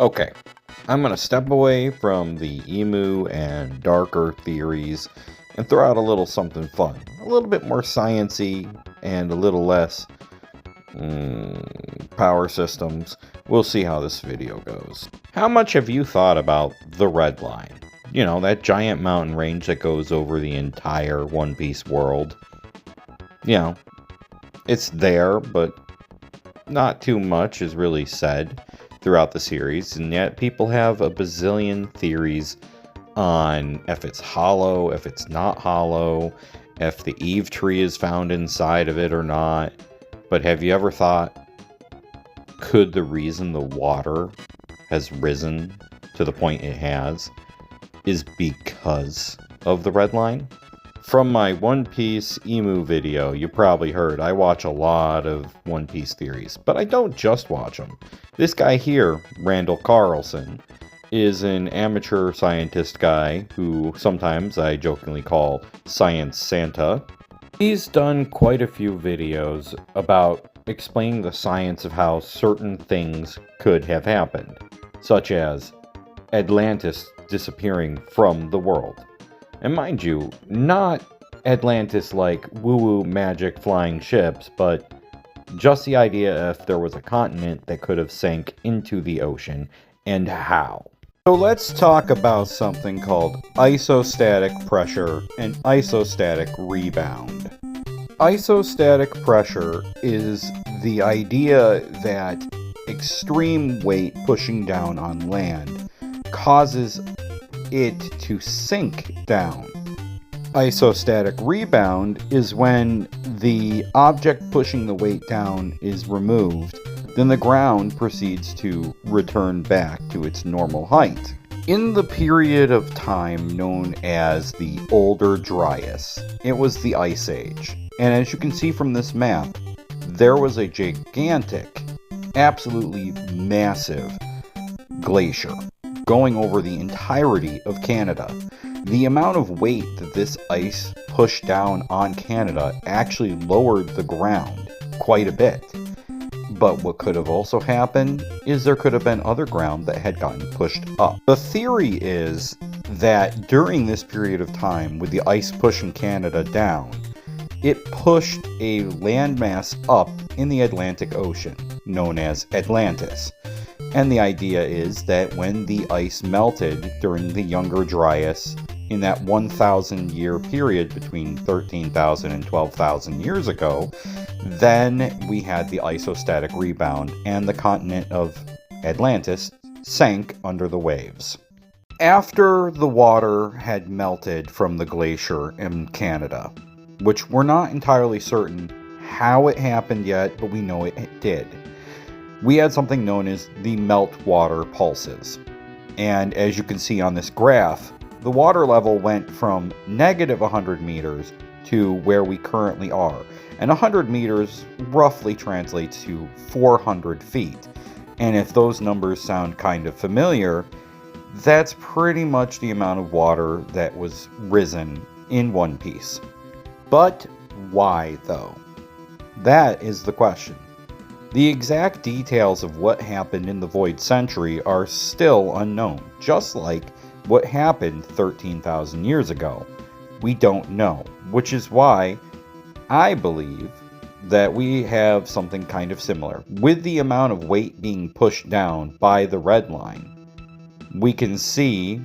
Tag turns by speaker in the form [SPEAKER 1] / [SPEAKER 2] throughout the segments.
[SPEAKER 1] Okay, I'm going to step away from the emu and dark earth theories and throw out a little something fun. A little bit more sciencey and a little less power systems. We'll see how this video goes. How much have you thought about the Red Line? You know, that giant mountain range that goes over the entire One Piece world. You know, it's there, but not too much is really said throughout the series, and yet people have a bazillion theories on if it's hollow, if it's not hollow, if the Eve tree is found inside of it or not. But have you ever thought, could the reason the water has risen to the point it has is because of the Red Line? From my One Piece emu video, you probably heard I watch a lot of One Piece theories, but I don't just watch them. This guy here, Randall Carlson, is an amateur scientist guy who sometimes I jokingly call Science Santa. He's done quite a few videos about explaining the science of how certain things could have happened, such as Atlantis disappearing from the world. And mind you, not Atlantis like woo-woo magic flying ships, but just the idea if there was a continent that could have sank into the ocean, and how. So let's talk about something called isostatic pressure and isostatic rebound. Isostatic pressure is the idea that extreme weight pushing down on land causes it to sink down. Isostatic rebound is when the object pushing the weight down is removed, then the ground proceeds to return back to its normal height. In the period of time known as the Older Dryas, it was the Ice Age, and as you can see from this map, there was a gigantic, absolutely massive glacier going over the entirety of Canada. The amount of weight that this ice pushed down on Canada actually lowered the ground quite a bit. But what could have also happened is there could have been other ground that had gotten pushed up. The theory is that during this period of time, with the ice pushing Canada down, it pushed a landmass up in the Atlantic Ocean, known as Atlantis. And the idea is that when the ice melted during the Younger Dryas, in that 1,000 year period between 13,000 and 12,000 years ago, then we had the isostatic rebound and the continent of Atlantis sank under the waves. After the water had melted from the glacier in Canada, which we're not entirely certain how it happened yet, but we know it did, we had something known as the meltwater pulses. And as you can see on this graph, the water level went from negative 100 meters to where we currently are. And 100 meters roughly translates to 400 feet. And if those numbers sound kind of familiar, that's pretty much the amount of water that was risen in One Piece. But why, though? That is the question. The exact details of what happened in the Void Century are still unknown, just like what happened 13,000 years ago. We don't know, which is why I believe that we have something kind of similar. With the amount of weight being pushed down by the Red Line, we can see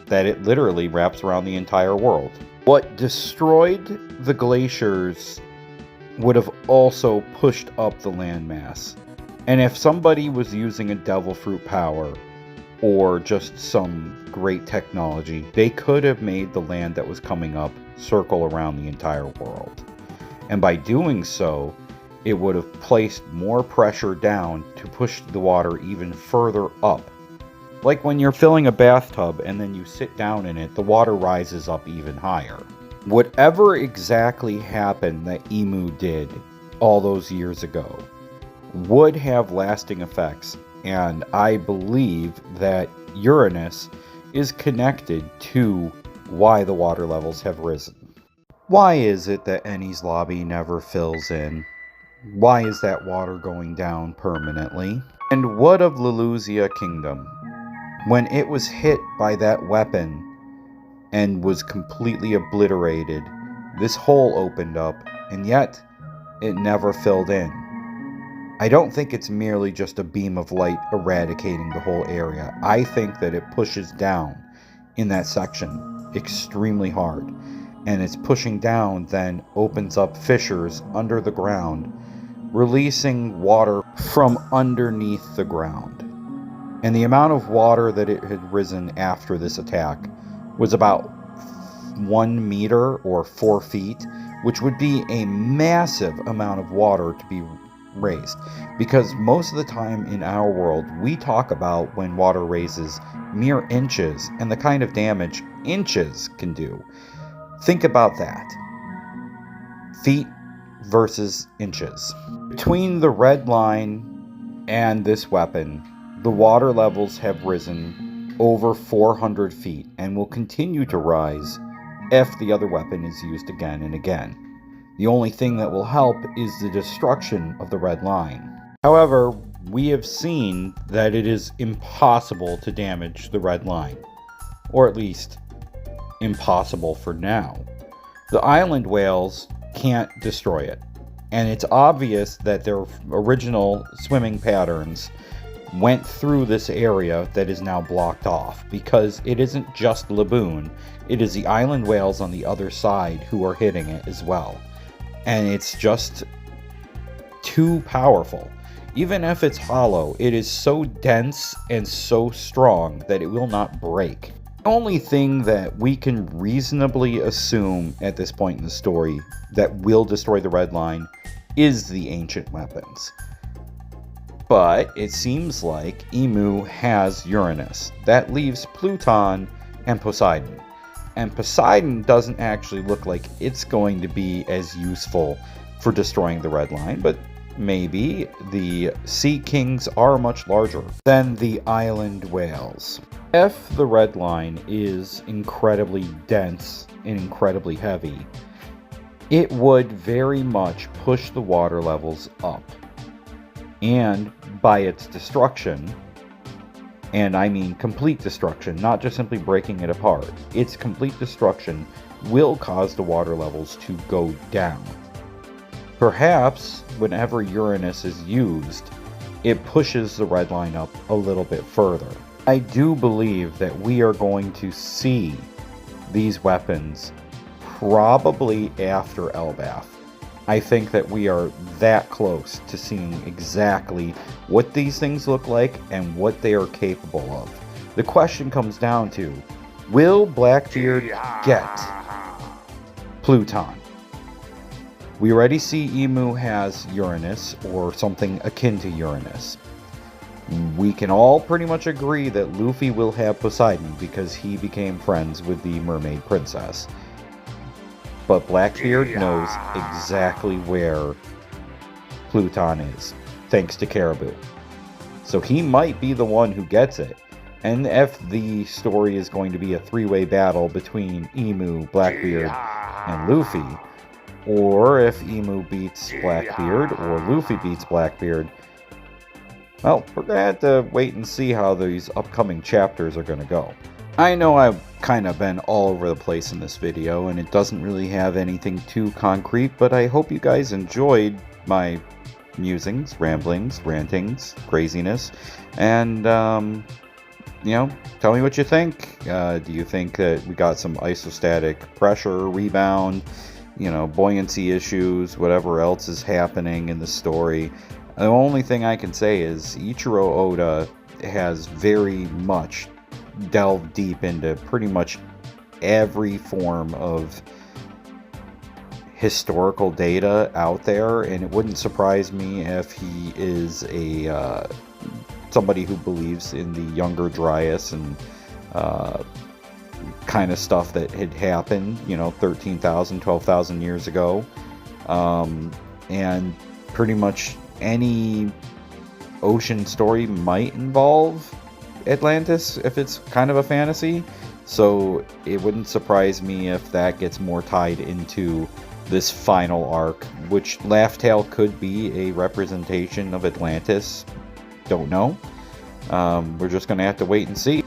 [SPEAKER 1] that it literally wraps around the entire world. What destroyed the glaciers would have also pushed up the landmass. And if somebody was using a devil fruit power or just some great technology, they could have made the land that was coming up circle around the entire world. And by doing so, it would have placed more pressure down to push the water even further up. Like when you're filling a bathtub and then you sit down in it, the water rises up even higher. Whatever exactly happened that Emu did all those years ago would have lasting effects, and I believe that Uranus is connected to why the water levels have risen. Why is it that Enies Lobby never fills in? Why is that water going down permanently? And what of Leluzia Kingdom? When it was hit by that weapon and was completely obliterated, this hole opened up, and yet it never filled in. I don't think it's merely just a beam of light eradicating the whole area. I think that it pushes down in that section extremely hard. And its pushing down then opens up fissures under the ground, releasing water from underneath the ground. And the amount of water that it had risen after this attack was about 1 meter or 4 feet, which would be a massive amount of water to be raised, because most of the time in our world we talk about when water raises mere inches and the kind of damage inches can do. Think about that. Feet versus inches. Between the red line and this weapon, the water levels have risen over 400 feet and will continue to rise if the other weapon is used again and again. The only thing that will help is the destruction of the red line. However, we have seen that it is impossible to damage the red line, or at least impossible for now. The island whales can't destroy it, and it's obvious that their original swimming patterns went through this area that is now blocked off, because it isn't just Laboon, it is the island whales on the other side who are hitting it as well. And it's just too powerful. Even if it's hollow, it is so dense and so strong that it will not break. The only thing that we can reasonably assume at this point in the story that will destroy the red line is the ancient weapons. But it seems like Emu has Uranus. That leaves Pluton and Poseidon. And Poseidon doesn't actually look like it's going to be as useful for destroying the red line, but maybe. The sea kings are much larger than the island whales. If the red line is incredibly dense and incredibly heavy, it would very much push the water levels up. And by its destruction, and I mean complete destruction, not just simply breaking it apart, its complete destruction will cause the water levels to go down. Perhaps whenever Uranus is used, it pushes the red line up a little bit further. I do believe that we are going to see these weapons probably after Elbaf. I think that we are that close to seeing exactly what these things look like and what they are capable of. The question comes down to, will Blackbeard get Pluton? We already see Emu has Uranus, or something akin to Uranus. We can all pretty much agree that Luffy will have Poseidon because he became friends with the Mermaid Princess. But Blackbeard knows exactly where Pluton is, thanks to Caribou. So he might be the one who gets it. And if the story is going to be a three-way battle between Emu, Blackbeard, and Luffy, or if Emu beats Blackbeard, or Luffy beats Blackbeard, well, we're going to have to wait and see how these upcoming chapters are going to go. I know I've kind of been all over the place in this video, and it doesn't really have anything too concrete, but I hope you guys enjoyed my musings, ramblings, rantings, craziness, and, you know, tell me what you think. Do you think that we got some isostatic pressure, rebound, you know, buoyancy issues, whatever else is happening in the story? The only thing I can say is Ichiro Oda has very much delved deep into pretty much every form of historical data out there, and it wouldn't surprise me if he is a somebody who believes in the Younger Dryas and kind of stuff that had happened, you know, 13,000, 12,000 years ago, and pretty much any ocean story might involve Atlantis if it's kind of a fantasy. So it wouldn't surprise me if that gets more tied into this final arc, which Laugh Tale could be a representation of Atlantis don't know. We're just going to have to wait and see.